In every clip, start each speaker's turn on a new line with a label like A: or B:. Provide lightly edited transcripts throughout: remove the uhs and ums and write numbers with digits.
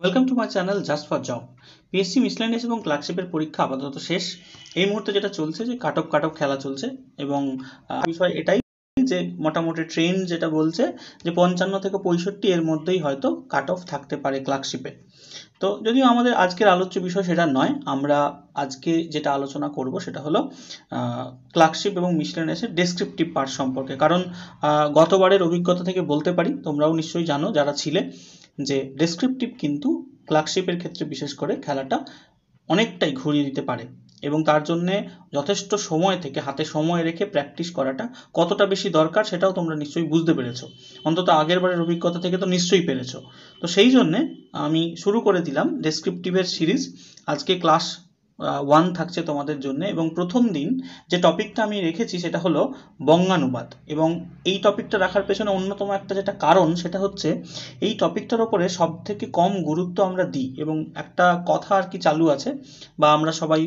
A: Welcome to my channel just for job. PSC miscellaneous এবং ক্লার্কশিপের পরীক্ষা আপাতত শেষ। এই মুহূর্তে যেটা চলছে যে কাট অফ খেলা চলছে এবং বিষয় এটাই যে মোটামুটি ট্রেন্ড যেটা বলছে যে 55 থেকে 65 এর মধ্যেই হয়তো কাট অফ থাকতে পারে ক্লার্কশিপে। তো যদিও আমাদের আজকের আলোচ্য বিষয় সেটা নয়, আমরা আজকে যেটা আলোচনা করব সেটা হলো ক্লার্কশিপ এবং মিসলেনিয়াসের ডেসক্রিপটিভ পার্ট সম্পর্কে। কারণ গতবারের অভিজ্ঞতা থেকে বলতে পারি, তোমরাও নিশ্চয়ই জানো যারা ছিলে, যে ডেসক্রিপটিভ কিন্তু ক্লার্কশিপের ক্ষেত্রে বিশেষ করে খেলাটা অনেকটাই ঘুরিয়ে দিতে পারে এবং তার জন্যে যথেষ্ট সময় থেকে হাতে সময় রেখে প্র্যাকটিস করাটা কতটা বেশি দরকার সেটাও তোমরা নিশ্চয়ই বুঝতে পেরেছো, অন্তত আগের বারের অভিজ্ঞতা থেকে তো নিশ্চয়ই পেরেছো। তো সেই জন্যে আমি শুরু করে দিলাম ডেসক্রিপটিভের সিরিজ। আজকে ক্লাস 1 থাকছে তোমাদের জন্য এবং প্রথম দিন যে টপিকটা আমি রেখেছি সেটা হলো বঙ্গানুবাদ। এবং এই টপিকটা রাখার পেছনে অন্যতম একটা যেটা কারণ সেটা হচ্ছে এই টপিকটার ওপরে সব থেকে কম গুরুত্ব আমরা দিই এবং একটা কথা আর কি চালু আছে বা আমরা সবাই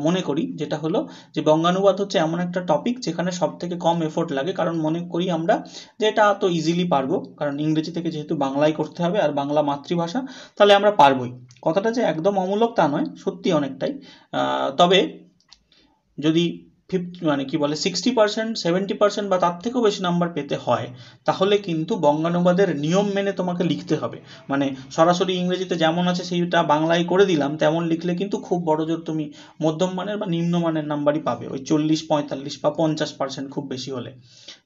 A: মনে করি, যেটা হলো যে বঙ্গানুবাদ হচ্ছে এমন একটা টপিক যেখানে সব থেকে কম এফোর্ট লাগে, কারণ মনে করি আমরা যে এটা তো ইজিলি পারবো, কারণ ইংরেজি থেকে যেহেতু বাংলায় করতে হবে আর বাংলা মাতৃভাষা, তাহলে আমরা পারবোই। কথাটা যে একদম অমূলক তা নয়, সত্যি অনেকটাই। তবে যদি 50 মানে কি বলে 60%, 70% বা তার থেকেও বেশি নাম্বার পেতে হয়, তাহলে কিন্তু বঙ্গানুবাদের নিয়ম মেনে তোমাকে লিখতে হবে। মানে সরাসরি ইংরেজিতে যেমন আছে সেইটা বাংলায় করে দিলাম তেমন লিখলে কিন্তু খুব বড় জোর তুমি মধ্যম মানের বা নিম্নমানের নাম্বারই পাবে, ওই 40, 45 বা 50% খুব বেশি হলে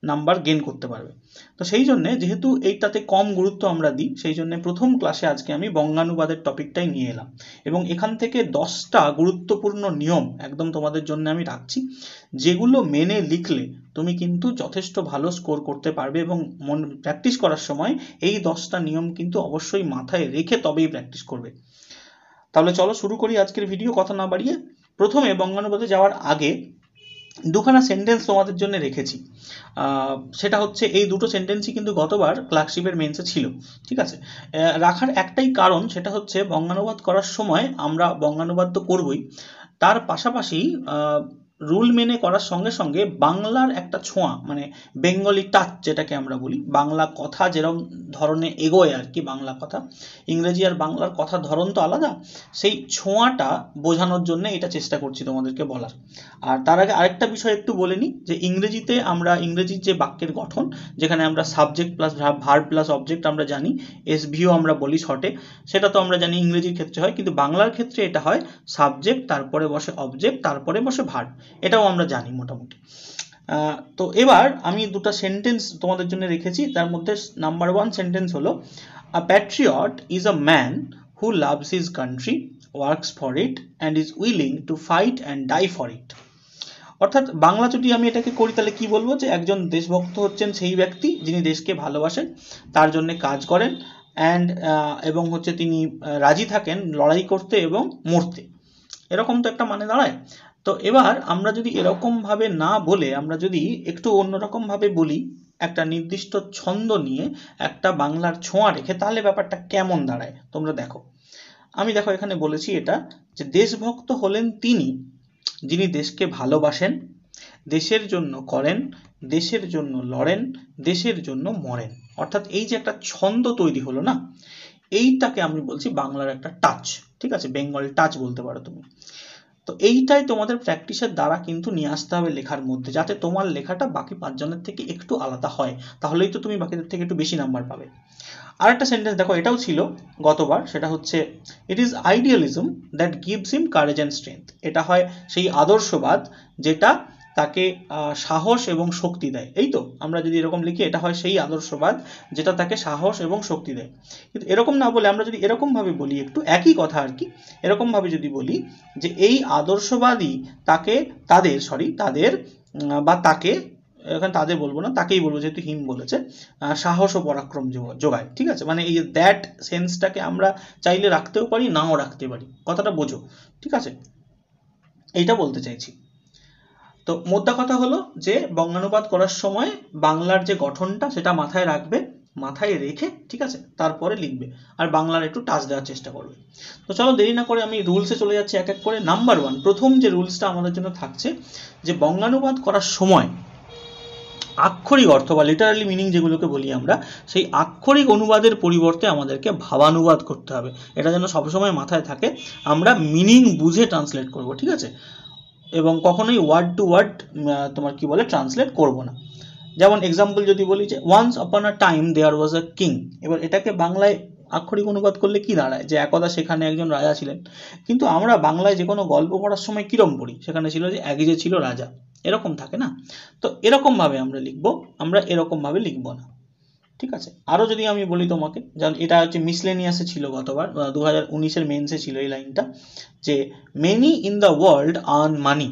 A: নাম্বার গেইন করতে পারবে। তো সেই জন্যে যেহেতু এইটাতে কম গুরুত্ব আমরা দিই, সেই জন্য প্রথম ক্লাসে আজকে আমি বঙ্গানুবাদের টপিকটাই নিয়ে এলাম এবং এখান থেকে 10টা গুরুত্বপূর্ণ নিয়ম একদম তোমাদের জন্য আমি রাখছি, যেগুলো মেনে লিখলে তুমি কিন্তু যথেষ্ট ভালো স্কোর করতে পারবে এবং প্র্যাকটিস করার সময় এই 10টা নিয়ম কিন্তু অবশ্যই মাথায় রেখে তবেই প্র্যাকটিস করবে। তাহলে চলো শুরু করি আজকের ভিডিও, কথা না বাড়িয়ে। প্রথমে বঙ্গানুবাদে যাওয়ার আগে দুখানা সেন্টেন্স তোমাদের জন্য রেখেছি। সেটা হচ্ছে এই দুটো সেন্টেন্সই কিন্তু গতবার ক্লার্কশিপের মেন্সে ছিল, ঠিক আছে। রাখার একটাই কারণ, সেটা হচ্ছে বঙ্গানুবাদ করার সময় আমরা বঙ্গানুবাদ তো করবই, তার পাশাপাশি রুল মেনে করার সঙ্গে সঙ্গে বাংলার একটা ছোঁয়া, মানে বেঙ্গলি টাচ যেটাকে আমরা বলি, বাংলা কথা যেরকম ধরনের এগোয় আর কি, বাংলা কথা ইংরেজি আর বাংলার কথার ধরন তো আলাদা, সেই ছোঁয়াটা বোঝানোর জন্য এটা চেষ্টা করছি তোমাদেরকে বলার। আর তার আগে আরেকটা বিষয় একটু বলে নিই, যে ইংরেজিতে আমরা ইংরেজির যে বাক্যের গঠন, যেখানে আমরা subject plus verb plus object আমরা জানি, এসভিও আমরা বলি শর্টে, সেটা তো আমরা জানি ইংরেজির ক্ষেত্রে হয়, কিন্তু বাংলার ক্ষেত্রে এটা হয় সাবজেক্ট তারপরে বসে অবজেক্ট তারপরে বসে ভার্ব, এটাও আমরা জানি মোটামুটি। তো এবার আমি দুটো সেন্টেন্স তোমাদের জন্য রেখেছি, তার মধ্যে নাম্বার 1 সেন্টেন্স হলো a patriot is a man who loves his country, works for it and is willing to fight and die for it. অর্থাৎ বাংলা যদি আমি এটাকে করি তাহলে কি বলবো, যে একজন দেশভক্ত হচ্ছেন সেই ব্যক্তি যিনি দেশকে ভালোবাসেন, তার জন্য কাজ করেন এবং হচ্ছে তিনি রাজি থাকেন লড়াই করতে এবং মরতে, এরকম তো একটা মানে দাঁড়ায়। তো এবার আমরা যদি এরকম ভাবে না বলে আমরা যদি একটু অন্যরকম ভাবে বলি, একটা নির্দিষ্ট ছন্দ নিয়ে একটা বাংলার ছোঁয়া রেখে, তাহলে ব্যাপারটা কেমন দাঁড়ায় তোমরা দেখো। আমি দেখো এখানে বলেছি এটা, যে দেশভক্ত হলেন তিনি যিনি দেশকে ভালোবাসেন, দেশের জন্য করেন, দেশের জন্য লড়েন, দেশের জন্য মরেন। অর্থাৎ এই যে একটা ছন্দ তৈরি হলো না, এইটাকে আমি বলছি বাংলার একটা টাচ, ঠিক আছে, বেঙ্গল টাচ বলতে পারো তুমি। তো এইটাই তোমাদের প্র্যাকটিসের দ্বারা কিন্তু নিয়ে আসতে হবে লেখার মধ্যে, যাতে তোমার লেখাটা বাকি 5 জনের থেকে একটু আলাদা হয়, তাহলেই তো তুমি বাকিদের থেকে একটু বেশি নাম্বার পাবে। আর একটা সেন্টেন্স দেখো, এটাও ছিল গতবার, সেটা হচ্ছে it is idealism that gives him courage and strength. এটা হয় সেই আদর্শবাদ যেটা তাকে সাহস এবং শক্তি দেয়। এই তো আমরা যদি এরকম লিখি, এটা হয় সেই আদর্শবাদ যেটা তাকে সাহস এবং শক্তি দেয়। কিন্তু এরকম না বলে আমরা যদি এরকম ভাবে বলি, একটু একই কথা আর কি, এরকম ভাবে যদি বলি যে এই আদর্শবাদী তাদের বা তাকে, এখানে তাদের বলবো না, তাকেই বলবো যেহেতু হিম বলেছে, সাহস ও পরাক্রম যোগায়, ঠিক আছে। মানে এই যে দ্যাট সেন্সটাকে আমরা চাইলে রাখতেও পারি, নাও রাখতে পারি, কথাটা বোঝো, ঠিক আছে, এইটা বলতে চাইছি। তো মোদ্দা কথা হলো যে বঙ্গানুবাদ করার সময় বাংলার যে গঠনটা সেটা মাথায় রাখবে, মাথায় রেখে, ঠিক আছে, তারপরে লিখবে আর বাংলার একটু টাচ দেওয়ার চেষ্টা করবে। তো চলো দেরি না করে আমি রুলসে চলে যাচ্ছি এক এক করে। নাম্বার 1, প্রথম যে রুলসটা আমাদের জন্য থাকছে, যে বঙ্গানুবাদ করার সময় আক্ষরিক অর্থ বা লিটারালি মিনিং যেগুলোকে বলি আমরা, সেই আক্ষরিক অনুবাদের পরিবর্তে আমাদেরকে ভাবানুবাদ করতে হবে। এটা যেন সবসময় মাথায় থাকে, আমরা মিনিং বুঝে ট্রান্সলেট করব, ঠিক আছে, এবং কখনোই ওয়ার্ড টু ওয়ার্ড তোমার কি বলে ট্রান্সলেট করব না। যেমন এক্সাম্পল যদি বলি যে once upon a time there was a king, এবার এটাকে বাংলায় আক্ষরিক অনুবাদ করলে কি দাঁড়ায়, যে একদা সেখানে একজন রাজা ছিলেন। কিন্তু আমরা বাংলায় যে কোনো গল্প পড়ার সময় কিরম পড়ি, সেখানে ছিল যে একই যে ছিল রাজা, এরকম থাকে না। তো এরকম ভাবে আমরা লিখবো, আমরা এরকম ভাবে লিখবো না, ঠিক আছে। আরো যদি আমি বলি তোমাকে, যেমন এটা হচ্ছে মিসলেনিয়াসে ছিল গতবার 2019-এর মেন্সে ছিল এই লাইনটা, যে many in the world earn money,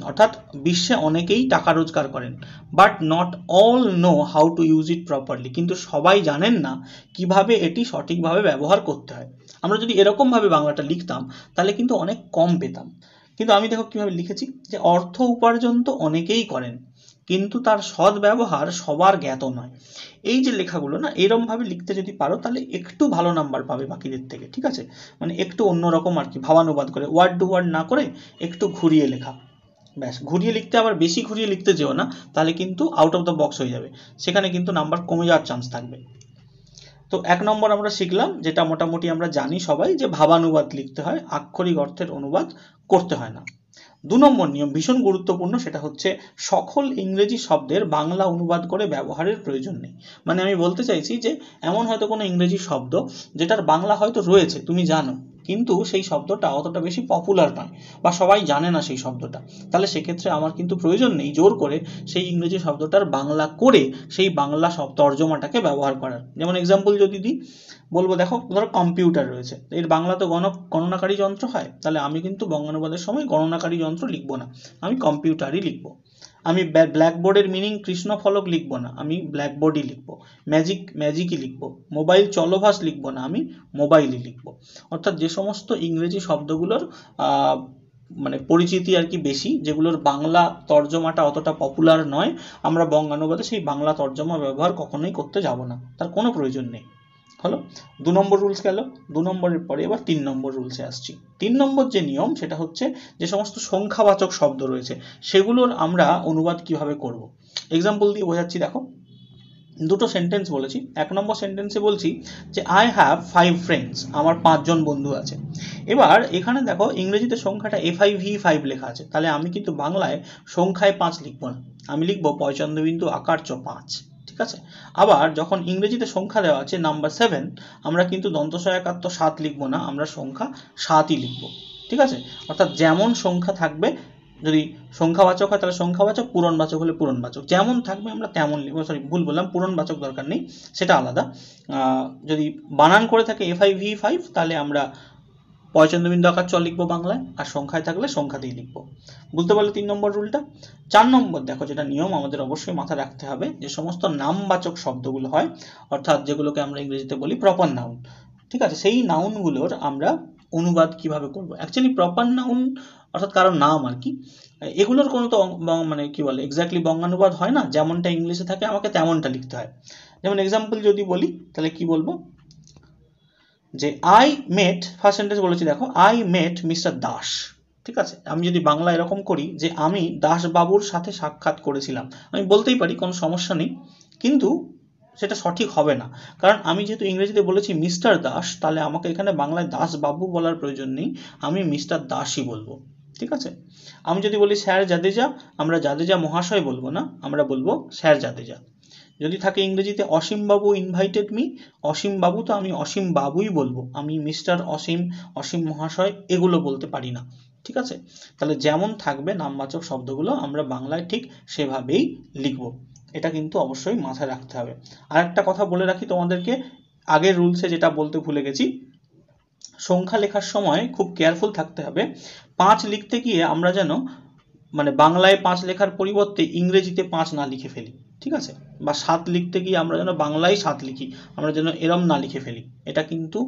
A: অর্থাৎ বিশ্বে অনেকেই টাকা রোজগার করেন, but not all know how to use it properly, কিন্তু সবাই জানেন না কিভাবে এটি সঠিকভাবে ব্যবহার করতে হয়। আমরা যদি এরকমভাবে বাংলাটা লিখতাম তাহলে কিন্তু অনেক কম পেতাম। কিন্তু আমি দেখো কিভাবে লিখেছি, যে অর্থ উপার্জন তো অনেকেই করেন, কিন্তু তার সৎ ব্যবহার সবার জ্ঞাত নয়। এই যে লেখাগুলো না, এরম ভাবে লিখতে যদি পারো তাহলে একটু ভালো নাম্বার পাবে বাকিদের থেকে, ঠিক আছে। মানে একটু অন্যরকম আর কি, ভাবানুবাদ করে, ওয়ার্ড টু ওয়ার্ড না করে একটু ঘুরিয়ে লেখা, ব্যাস। ঘুরিয়ে লিখতে, আবার বেশি ঘুরিয়ে লিখতে যেও না, তাহলে কিন্তু আউট অফ দ্য বক্স হয়ে যাবে, সেখানে কিন্তু নাম্বার কমে যাওয়ার চান্স থাকবে। তো 1 নম্বর আমরা শিখলাম, যেটা মোটামুটি আমরা জানি সবাই, যে ভাবানুবাদ লিখতে হয়, আক্ষরিক অর্থের অনুবাদ করতে হয় না। 2 নম্বর নিয়ম ভীষণ গুরুত্বপূর্ণ, সেটা হচ্ছে সকল ইংরেজি শব্দের বাংলা অনুবাদ করে ব্যবহারের প্রয়োজন নেই। মানে আমি বলতে চাইছি যে এমন হয়তো কোনো ইংরেজি শব্দ যেটার বাংলা হয়তো রয়েছে, তুমি জানো, কিন্তু সেই শব্দটা অতটা বেশি পপুলার নয় বা সবাই জানে না সেই শব্দটা, তাহলে সেক্ষেত্রে আমার কিন্তু প্রয়োজন নেই জোর করে সেই ইংরেজি শব্দটার বাংলা করে সেই বাংলা তর্জমাটাকে ব্যবহার করার। যেমন এক্সাম্পল যদি দিই, বলবো দেখো, ধরো কম্পিউটার রয়েছে, এর বাংলা তো গণনাকারী যন্ত্র হয়, তাহলে আমি কিন্তু বঙ্গানুবাদের সময় গণনাকারী যন্ত্র লিখবো না, আমি কম্পিউটারই লিখবো। আমি ব্ল্যাকবোর্ডের মিনিং কৃষ্ণ ফলক লিখবো না, আমি ব্ল্যাকবোর্ডই লিখবো। ম্যাজিকই লিখবো। মোবাইল চলভাস লিখবো না, আমি মোবাইলই লিখবো। অর্থাৎ যে সমস্ত ইংরেজি শব্দগুলোর মানে পরিচিতি আর কি বেশি, যেগুলোর বাংলা তর্জমাটা অতটা পপুলার নয়, আমরা বঙ্গানুবাদে সেই বাংলা তর্জমা ব্যবহার কখনোই করতে যাব না, তার কোনো প্রয়োজন নেই। হলো 2 নম্বর রুলস গেল। 2 নম্বরের পরে এবার 3 নম্বর রুলসে আসছি। 3 নম্বর যে নিয়ম, সেটা হচ্ছে যে সমস্ত সংখ্যাবাচক শব্দ রয়েছে সেগুলোর আমরা অনুবাদ কিভাবে করব। এক্সাম্পল দিয়ে বোঝাচ্ছি, দেখো, দুটো সেন্টেন্স বলেছি। 1 নম্বর সেন্টেন্সে বলছি যে আই হ্যাভ 5 ফ্রেন্ডস, আমার 5 জন বন্ধু আছে। এবার এখানে দেখো ইংরেজিতে সংখ্যাটা FIV5 লেখা আছে, তাহলে আমি কিন্তু বাংলায় সংখ্যায় 5 লিখবো না, আমি লিখবো পয়চন্দ্রবিন্দু আকার চ 5, ঠিক আছে। আবার যখন ইংরেজিতে সংখ্যা দেওয়া আছে নাম্বার 7, আমরা কিন্তু দন্তসয়াকার 7 লিখবো না, আমরা সংখ্যা 7ই লিখবো, ঠিক আছে। অর্থাৎ যেমন সংখ্যা থাকবে, যদি সংখ্যাবাচক হয় তাহলে সংখ্যাবাচক, পূরণবাচক হলে পূরণবাচক, যেমন থাকবে আমরা তেমন লিখবো। সরি, ভুল বললাম, পূরণবাচক দরকার নেই, সেটা আলাদা। যদি বানান করে থাকে FIV5, তাহলে আমরা পয়চন্দ্রবিন্দু আকার চ লিখবো বাংলায়, আর সংখ্যায় থাকলে সংখ্যাতেই লিখবো। বুঝতে পারলে 3 নম্বর রুলটা। 4 নম্বর দেখো, যেটা নিয়ম আমাদের অবশ্যই মাথায় রাখতে হবে, যে সমস্ত নামবাচক শব্দগুলো হয়, অর্থাৎ যেগুলোকে আমরা ইংরেজিতে বলি প্রপার নাউন, ঠিক আছে, সেই নাউনগুলোর আমরা অনুবাদ কিভাবে করব। অ্যাকচুয়ালি প্রপার নাউন অর্থাৎ কারো নাম আর কি, এগুলোর কোনো তো মানে কি বলে এক্স্যাক্টলি বঙ্গানুবাদ হয় না, যেমনটা ইংলিশে থাকে আমাকে তেমনটা লিখতে হয়। যেমন এক্সাম্পল যদি বলি তাহলে কি বলবো, যে আই মেট, ফার্স্ট সেন্টেন্স বলেছি দেখো, আই মেট মিস্টার দাস, ঠিক আছে। আমি যদি বাংলা এরকম করি যে আমি দাসবাবুর সাথে সাক্ষাৎ করেছিলাম, আমি বলতেই পারি, কোনো সমস্যা নেই, কিন্তু সেটা সঠিক হবে না, কারণ আমি যেহেতু ইংরেজিতে বলেছি মিস্টার দাস, তাহলে আমাকে এখানে বাংলায় দাসবাবু বলার প্রয়োজন নেই, আমি মিস্টার দাসই বলবো, ঠিক আছে। আমি যদি বলি স্যার জাদেজা, আমরা জাদেজা মহাশয় বলবো না, আমরা বলবো স্যার জাদেজা। যদি থাকে ইংরেজিতে অসীম বাবু ইনভাইটেড মি, অসীম বাবু তো আমি অসীম বাবুই বলবো, আমি মিস্টার অসীম, অসীম মহাশয় এগুলো বলতে পারি না, ঠিক আছে। তাহলে যেমন থাকবে নামবাচক শব্দগুলো আমরা বাংলায় ঠিক সেভাবেই লিখবো, এটা কিন্তু অবশ্যই মাথায় রাখতে হবে। আর একটা কথা বলে রাখি তোমাদেরকে, আগের রুলসে যেটা বলতে ভুলে গেছি, সংখ্যা লেখার সময় খুব কেয়ারফুল থাকতে হবে। 5 লিখতে গিয়ে আমরা যেন মানে বাংলায় 5 লেখার পরিবর্তে ইংরেজিতে 5 না লিখে ফেলি, ঠিক আছে। বা 7 লিখতে গিয়ে আমরা যেন বাংলায় 7 লিখি, আমরা যেন এরম না লিখে ফেলি, এটা কিন্তু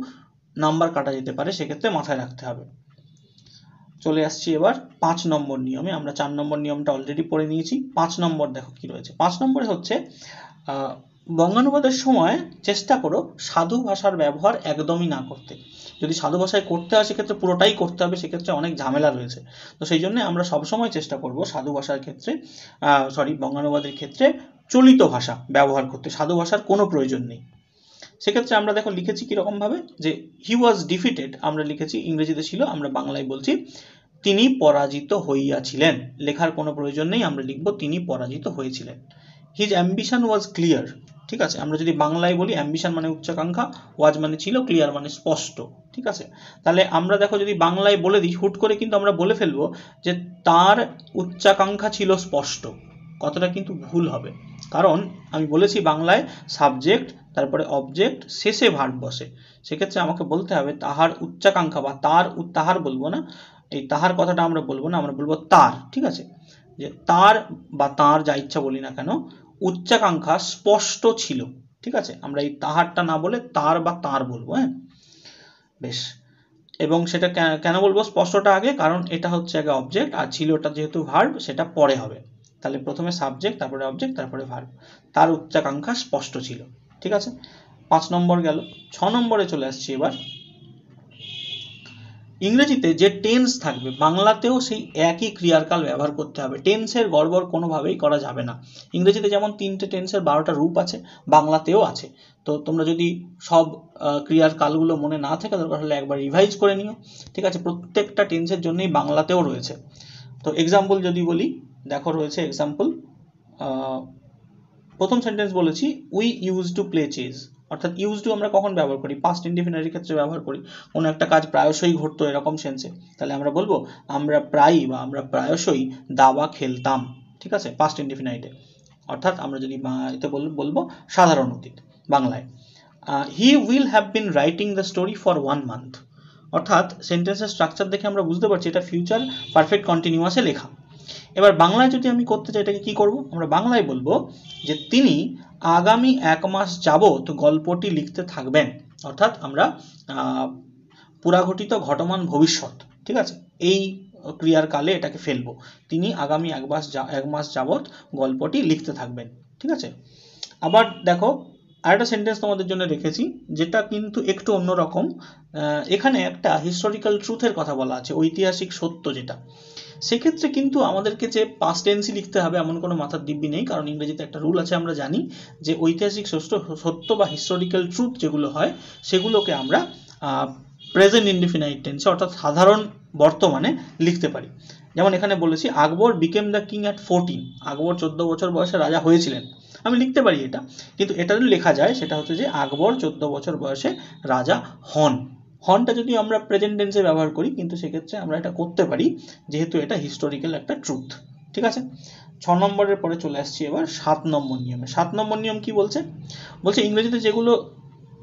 A: নাম্বার কাটা যেতে পারে, সেক্ষেত্রে মাথায় রাখতে হবে। চলে আসছি এবার 5 নম্বর নিয়মে। আমরা 4 নম্বর নিয়মটা অলরেডি পড়ে নিয়েছি। 5 নম্বর দেখো কি রয়েছে। 5 নম্বরে হচ্ছে বঙ্গানুবাদের সময় চেষ্টা করো সাধু ভাষার ব্যবহার একদমই না করতে। যদি সাধু ভাষায় করতে হয় সেক্ষেত্রে পুরোটাই করতে হবে, সেক্ষেত্রে অনেক ঝামেলা রয়েছে। তো সেই জন্য আমরা সবসময় চেষ্টা করব সাধু ভাষার ক্ষেত্রে, বঙ্গানুবাদের ক্ষেত্রে চলিত ভাষা ব্যবহার করতে, সাধু ভাষার কোনো প্রয়োজন নেই। সেক্ষেত্রে আমরা দেখো লিখেছি কিরকম ভাবে, যে হি ওয়াজ ডিফিটেড আমরা লিখেছি, ইংরেজিতে ছিল, আমরা বাংলায় বলছি তিনি পরাজিত হইয়াছিলেন। লেখার কোনো প্রয়োজন নেই, আমরা লিখবো তিনি পরাজিত হয়েছিলেন। হিজ অ্যাম্বিশন ওয়াজ ক্লিয়ার, ঠিক আছে। আমরা যদি বাংলায় বলি অ্যাম্বিশন মানে উচ্চাকাঙ্ক্ষা, ওয়াজ মানে ছিল, ক্লিয়ার মানে স্পষ্ট, ঠিক আছে। তাহলে আমরা দেখো যদি বাংলায় বলে দিই, হুট করে কিন্তু আমরা বলে ফেলবো যে তার উচ্চাকাঙ্ক্ষা ছিল স্পষ্ট, কথাটা কিন্তু ভুল হবে। কারণ আমি বলেছি বাংলায় সাবজেক্ট, তারপরে অবজেক্ট, শেষে ভার্ব বসে। সেক্ষেত্রে আমাকে বলতে হবে তাহার উচ্চাকাঙ্ক্ষা, বা তার, তাহার বলবো না, এই তাহার কথাটা আমরা বলবো না, আমরা বলবো তার, ঠিক আছে। যে তার বা তার যা ইচ্ছা বলি না কেন, উচ্চাকাঙ্ক্ষা স্পষ্ট ছিল, ঠিক আছে। আমরা এই তাহারটা না বলে তার বা তার বলবো, হ্যাঁ, বেশ। এবং সেটা কেন বলবো স্পষ্টটা আগে, কারণ এটা হচ্ছে আগে অবজেক্ট, আর ছিলটা যেহেতু ভার্ব সেটা পরে হবে। তাহলে প্রথমে সাবজেক্ট, তারপরে অবজেক্ট, তারপরে ভার্ব। তার উচ্চাকাঙ্ক্ষা স্পষ্ট ছিল, ঠিক আছে। 5 নম্বর গেল। 6 নম্বরে চলে আসছি এবার। ইংরেজিতে যে টেন্স থাকবে বাংলাতেও সেই একই ক্রিয়ার কাল ব্যবহার করতে হবে। টেন্সের গড়বড় কোনোভাবেই করা যাবে না। ইংরেজিতে যেমন 3টে টেন্সের 12টা রূপ আছে, বাংলাতেও আছে। তো তোমরা যদি সব ক্রিয়ার কালগুলো মনে না থাকে, দরকার হলে একবার রিভাইজ করে নিও, ঠিক আছে। প্রত্যেকটা টেন্সের জন্যই বাংলাতেও রয়েছে। তো এক্সাম্পল যদি বলি, দেখো রয়েছে এক্সাম্পল। প্রথম সেন্টেন্স বলেছি we use to play chess, অর্থাৎ ইউজ টু আমরা কখন ব্যবহার করি, পাস্ট ইনডিফিনিটের ক্ষেত্রে ব্যবহার করি, কোনো একটা কাজ প্রায়শই ঘটতো এরকম সেন্সে। তাহলে আমরা বলবো আমরা প্রায়ই বা আমরা প্রায়শই দাবা খেলতাম, ঠিক আছে, পাস্ট ইনডিফিনিটে। অর্থাৎ আমরা যদি এতে বলবো সাধারণ অতীত বাংলায়। He will have been writing the story for 1 month, অর্থাৎ সেন্টেন্সের স্ট্রাকচার দেখে আমরা বুঝতে পারছি এটা ফিউচার পারফেক্ট কন্টিনিউয়াসে লেখা। এবার বাংলায় যদি আমি করতে চাই এটাকে কি করব, আমরা বাংলায় বলবো যে তিনি আগামী 1 মাস যাবত গল্পটি লিখতে থাকবেন, অর্থাৎ আমরা পুরাঘটিত ঘটমান ভবিষ্যৎ, ঠিক আছে, এই ক্রিয়ার কালে এটাকে ফেলবো। তিনি আগামী 1 মাস যাবত গল্পটি লিখতে থাকবেন, ঠিক আছে। আবার দেখো আরেকটা সেন্টেন্স তোমাদের জন্য রেখেছি, যেটা কিন্তু একটু অন্যরকম। এখানে একটা হিস্টোরিক্যাল ট্রুথের কথা বলা আছে, ঐতিহাসিক সত্য যেটা। সেক্ষেত্রে কিন্তু আমাদেরকে যে পাস্ট টেন্সই লিখতে হবে এমন কোনো মাথার দিব্যি নেই, কারণ ইংরেজিতে একটা রুল আছে, আমরা জানি যে ঐতিহাসিক সত্য বা হিস্টোরিক্যাল ট্রুথ যেগুলো হয় সেগুলোকে আমরা প্রেজেন্ট ইনডিফিনাইট টেন্সে, অর্থাৎ সাধারণ বর্তমানে লিখতে পারি। যেমন এখানে বলেছি আকবর বিকেম দ্য কিং অ্যাট 14, আকবর 14 বছর বয়সে রাজা হয়েছিলেন। আমি লিখতে পারি এটা, কিন্তু এটা যদি লেখা যায় সেটা হচ্ছে যে আকবর 14 বছর বয়সে রাজা হন। হনটা যদি আমরা প্রেজেন্ট টেন্সে ব্যবহার করি, কিন্তু সেক্ষেত্রে আমরা এটা করতে পারি যেহেতু এটা হিস্টোরিক্যাল একটা ট্রুথ, ঠিক আছে। 6 নম্বরের পরে চলে আসছি এবার 7 নম্বর নিয়মে। 7 নম্বর নিয়ম কি বলছে, বলছে ইংরেজিতে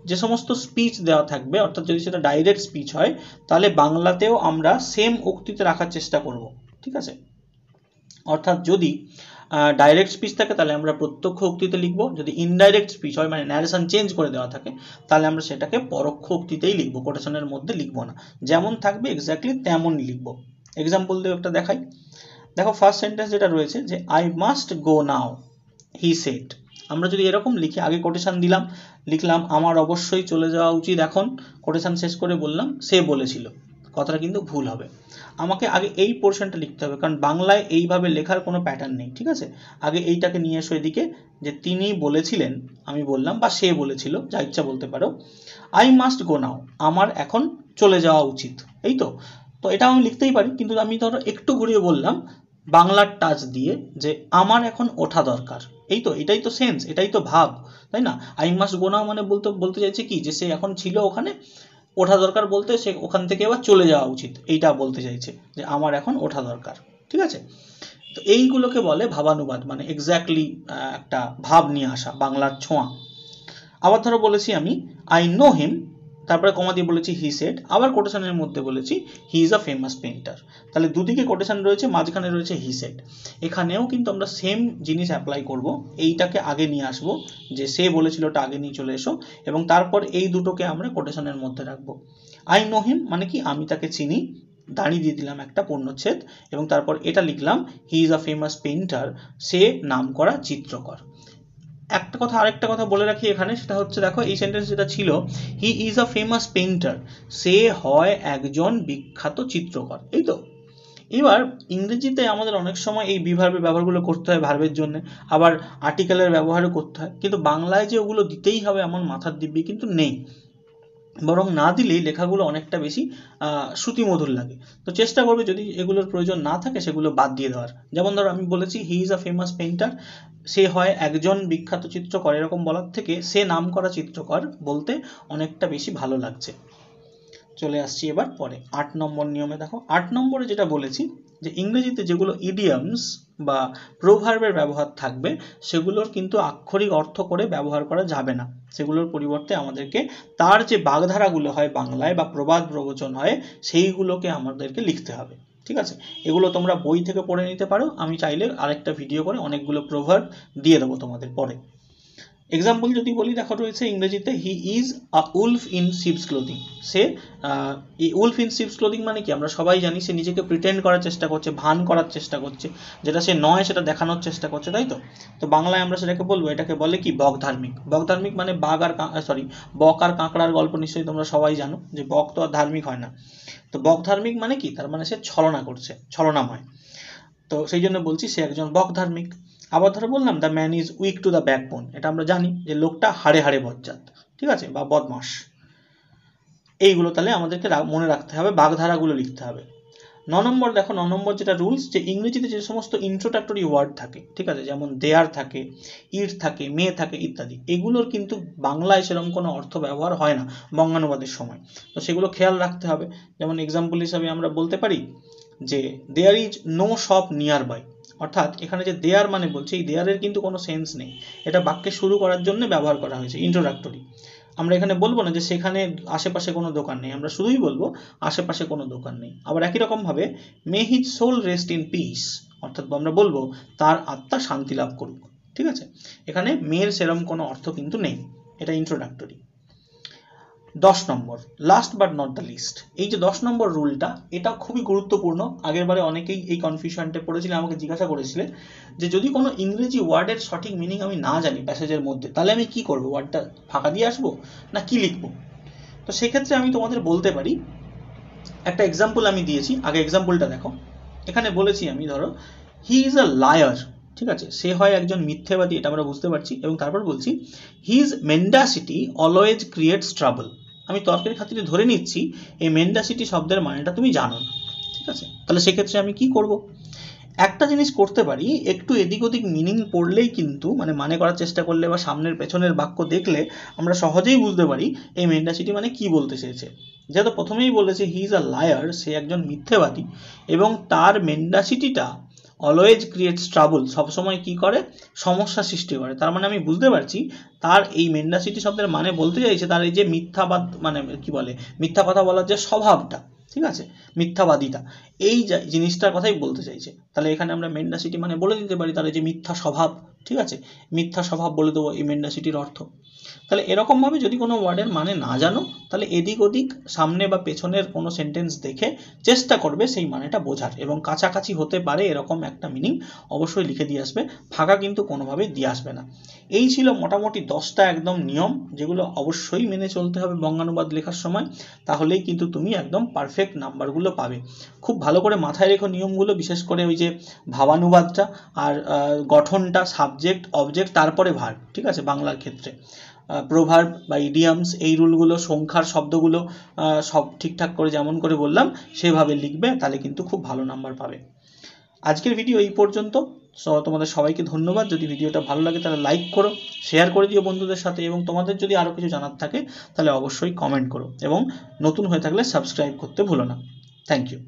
A: যে সমস্ত স্পিচ দেওয়া থাকবে, অর্থাৎ যদি সেটা ডাইরেক্ট স্পিচ হয়, তাহলে বাংলাতেও আমরা সেম উক্তিতে রাখার চেষ্টা করব, ঠিক আছে। অর্থাৎ যদি ডাইরেক্ট স্পিচ থাকে তাহলে আমরা প্রত্যক্ষ উক্তিতে লিখবো, যদি ইনডাইরেক্ট স্পিচ হয় মানে ন্যারেশন চেঞ্জ করে দেওয়া থাকে তাহলে আমরা সেটাকে পরোক্ষ উক্তিতেই লিখবো, কোটেশনের মধ্যে লিখবো না। যেমন থাকবে এক্স্যাক্টলি তেমনই লিখবো। এক্সাম্পল দিয়ে একটা দেখাই। দেখো ফার্স্ট সেন্টেন্স যেটা রয়েছে যে I must go now he said. আমরা যদি এরকম লিখি, আগে কোটেশন দিলাম, লিখলাম আমার অবশ্যই চলে যাওয়া উচিত এখন, কোটেশন শেষ করে বললাম সে বলেছিল, কথাটা কিন্তু ভুল হবে। আমাকে আগে এই পোর্শনটা লিখতে হবে, কারণ বাংলায় এইভাবে লেখার কোনো প্যাটার্ন নেই, ঠিক আছে। আগে এইটাকে নিয়ে এসো এদিকে, যে তিনি বলেছিলেন, আমি বললাম, বা সে বলেছিল, যা ইচ্ছা বলতে পারো। আই মাস্ট গো নাও, আমার এখন চলে যাওয়া উচিত, এই তো। তো এটা আমি লিখতেই পারি, কিন্তু আমি ধরো একটু ঘুরিয়ে বললাম বাংলার টাচ দিয়ে যে আমার এখন ওঠা দরকার, এই তো, এটাই তো সেন্স, এটাই তো ভাব, তাই না। আই মাস্ট গো নাও মানে বলতে চাইছে কি, যে সে এখন ছিল ওখানে, ওঠা দরকার বলতে সে ওখান থেকে এবার চলে যাওয়া উচিত, এইটা বলতে চাইছে যে আমার এখন ওঠা দরকার, ঠিক আছে। তো এইগুলোকে বলে ভাবানুবাদ, মানে এক্স্যাক্টলি একটা ভাব নিয়ে আসা, বাংলার ছোঁয়া। আবার ধরো বলেছি আমি আই নো হিম, তারপরে কমা দিয়ে বলেছি হি সেড, আবার কোটেশনের মধ্যে বলেছি he is a famous painter. তাহলে দুদিকে কোটেশন রয়েছে, মাঝখানে রয়েছে হি সেড। এখানেও কিন্তু আমরা সেম জিনিস অ্যাপ্লাই করব, এইটাকে আগে নিয়ে আসবো, যে সে বলেছিল ওটা আগে নিয়ে চলে এসো, এবং তারপর এই দুটোকে আমরা কোটেশনের মধ্যে রাখবো। আই নো হিম মানে কি, আমি তাকে চিনি, দাঁড়িয়ে দিয়ে দিলাম একটা পূর্ণচ্ছেদ, এবং তারপর এটা লিখলাম he is a famous painter, সে নামকরা চিত্রকর। আরেকটা কথা বলে রাখি এখানে, সেটা হচ্ছে দেখো এই সেন্টেন্স যেটা ছিল he is a famous painter, সে হয় একজন বিখ্যাত চিত্রকর, এই তো। এবার ইংরেজিতে আমাদের অনেক সময় এই বি ভার্বের ব্যবহারগুলো করতে হয় ভার্বের জন্য, আবার আর্টিকেলের ব্যবহারও করতে হয়, কিন্তু বাংলায় যে ওগুলো দিতেই হবে এমন মাথার দিব্যি কিন্তু নেই, বরং না দিলেই লেখাগুলো অনেকটা বেশি শ্রুতিমধুর লাগে। তো চেষ্টা করবে যদি এগুলোর প্রয়োজন না থাকে সেগুলো বাদ দিয়ে দেওয়ার। যেমন ধরো আমি বলেছি he is a famous painter, সে হয় একজন বিখ্যাত চিত্রকর, এরকম বলার থেকে সে নাম করা চিত্রকর বলতে অনেকটা বেশি ভালো লাগছে। চলে আসছি এবার পরে 8 নম্বর নিয়মে। দেখো 8 নম্বরে যেটা বলেছি যে ইংরেজিতে যেগুলো ইডিয়ামস বা প্রোভার্বের ব্যবহার থাকবে সেগুলোর কিন্তু আক্ষরিক অর্থ করে ব্যবহার করা যাবে না, সেগুলোর পরিবর্তে আমাদেরকে তার যে বাগধারাগুলো হয় বাংলায় বা প্রবাদ প্রবচন হয় সেইগুলোকে আমাদেরকে লিখতে হবে। ঠিক আছে, এগুলো তোমরা বই থেকে পড়ে নিতে পারো, আমি চাইলে আরেকটা ভিডিও করে অনেকগুলো প্রোভার্ব দিয়ে দেবো তোমাদের পরে। এক্সাম্পল যদি বলি, দেখো রয়েছে ইংরেজিতে হি is a Wolf in ships clothing. Say Wolf in ships clothing মানে কি আমরা সবাই জানি, সে নিজেকে প্রিটেন্ড করার চেষ্টা করছে, ভান করার চেষ্টা করছে, যেটা সে নয় সেটা দেখানোর চেষ্টা করছে, তাই তো? তো বাংলায় আমরা সেটাকে বলবো, এটাকে বলে কি বকধার্মিক। বকধার্মিক মানে বাঘ আর বক আর কাঁকড়ার গল্প নিশ্চয়ই তোমরা সবাই জানো যে বক তো আর ধার্মিক হয় না। তো বকধার্মিক মানে কি, তার মানে সে ছলনা করছে, ছলনাময়। তো সেই জন্য বলছি সে একজন বকধার্মিক। আবার ধরো বললাম the man is weak to the backbone, এটা আমরা জানি যে লোকটা হাড়ে হাড়ে বজ্জাত, ঠিক আছে, বা বদমাস। এইগুলো তাহলে আমাদেরকে মনে রাখতে হবে, বাগধারাগুলো লিখতে হবে। 9 নম্বর দেখো, 9 নম্বর যেটা রুলস, যে ইংরেজিতে যে সমস্ত ইন্ট্রোডাক্টরি ওয়ার্ড থাকে, ঠিক আছে, যেমন দেয়ার থাকে, ইট থাকে, মে থাকে ইত্যাদি, এগুলোর কিন্তু বাংলায় সেরকম কোনো অর্থ ব্যবহার হয় না বঙ্গানুবাদের সময়। তো সেগুলো খেয়াল রাখতে হবে। যেমন এক্সাম্পল হিসাবে আমরা বলতে পারি যে there is no shop nearby, অর্থাৎ এখানে যে দেয়ার মানে বলছে, এই দেয়ারের কিন্তু কোনো সেন্স নেই, এটা বাক্যে শুরু করার জন্য ব্যবহার করা হয়েছে, ইন্ট্রোডাক্টরি। আমরা এখানে বলবো না যে সেখানে আশেপাশে কোনো দোকান নেই, আমরা শুধুই বলবো আশেপাশে কোনো দোকান নেই। আবার একই রকম ভাবে may his soul rest in peace, অর্থাৎ আমরা বলবো তার আত্মা শান্তি লাভ করুক। ঠিক আছে, এখানে মেয়ের সেরম কোনো অর্থ কিন্তু নেই, এটা ইন্ট্রোডাক্টরি। 10 নম্বর, last but not the least. এই যে 10 নম্বর রুলটা, এটা খুবই গুরুত্বপূর্ণ। আগের বারে অনেকেই এই কনফিউশনটা পড়েছিলেন, আমাকে জিজ্ঞাসা করেছিলেন যে যদি কোনো ইংরেজি ওয়ার্ডের সঠিক মিনিং আমি না জানি প্যাসেজের মধ্যে, তাহলে আমি কি করব, ওয়ার্ডটা ফাঁকা দিয়ে আসবো না কি লিখবো? তো সেক্ষেত্রে আমি তোমাদের বলতে পারি, একটা এক্সাম্পল আমি দিয়েছি, আগে এক্সাম্পলটা দেখো। এখানে বলেছি আমি, ধরো হি ইজ আ লায়ার, ঠিক আছে, সে হয় একজন মিথ্যেবাদী, এটা আমরা বুঝতে পারছি। এবং তারপর বলছি হিজ মেন্ডাসিটি অলওয়েজ ক্রিয়েটস ট্রাবল। আমি তর্কের খাতিরে ধরে নিচ্ছি এই মেন্ডাসিটি শব্দের মানেটা তুমি জানো না, ঠিক আছে, তাহলে সেক্ষেত্রে আমি কি করব? একটা জিনিস করতে পারি, একটু এদিক ওদিক মিনিং পড়লেই কিন্তু, মানে করার চেষ্টা করলে বা সামনের পেছনের বাক্য দেখলে আমরা সহজেই বুঝতে পারি এই মেন্ডাসিটি মানে কি বলতে চেয়েছে। যেহেতু প্রথমেই বলেছে হি ইজ আ লায়ার, সে একজন মিথ্যেবাদী, এবং তার মেন্ডাসিটিটা অলওয়েজ ক্রিয়েটস ট্রাবল, সবসময় কি করে, সমস্যা সৃষ্টি করে। তার মানে আমি বুঝতে পারছি তার এই মেন্ডাসিটি শব্দের মানে বলতে চাইছে তার এই যে মিথ্যাবাদ, মানে কি বলে, মিথ্যা কথা বলার যে স্বভাবটা, ঠিক আছে, মিথ্যাবাদিতা, এই জিনিসটার কথাই বলতে চাইছে। তাহলে এখানে আমরা মেন্ডাসিটি মানে বলে দিতে পারি তার এই যে মিথ্যা স্বভাব, ঠিক আছে, মিথ্যা স্বভাব বলে দেবো এই মেন্ডাসিটির অর্থ। তাহলে এরকমভাবে যদি কোনো ওয়ার্ডের মানে না জানো, তাহলে এদিক ওদিক সামনে বা পেছনের কোনো সেন্টেন্স দেখে চেষ্টা করবে সেই মানেটা বোঝার, এবং কাছাকাছি হতে পারে এরকম একটা মিনিং অবশ্যই লিখে দিয়ে আসবে, ফাঁকা কিন্তু কোনোভাবেই দিয়ে আসবে না। এই ছিল মোটামুটি 10টা একদম নিয়ম, যেগুলো অবশ্যই মেনে চলতে হবে বঙ্গানুবাদ লেখার সময়, তাহলেই কিন্তু তুমি একদম পারফেক্ট নাম্বারগুলো পাবে। খুব ভালো করে মাথায় রেখো নিয়মগুলো, বিশেষ করে ওই যে ভাবানুবাদটা আর গঠনটা, সাবজেক্ট অবজেক্ট তারপরে ভার্ব, ঠিক আছে, বাংলার ক্ষেত্রে প্রোভার্ব বা ইডিয়ামস, এই রুলগুলো, সংখ্যার শব্দগুলো সব ঠিকঠাক করে যেমন করে বললাম সেভাবে লিখবে, তাহলে কিন্তু খুব ভালো নাম্বার পাবে। আজকের ভিডিও এই পর্যন্ত। তোমাদের সবাইকে ধন্যবাদ। যদি ভিডিওটা ভালো লাগে তাহলে লাইক করো, শেয়ার করে দিও বন্ধুদের সাথে, এবং তোমাদের যদি আরও কিছু জানার থাকে তাহলে অবশ্যই কমেন্ট করো, এবং নতুন হয়ে থাকলে সাবস্ক্রাইব করতে ভুলো না। Thank you.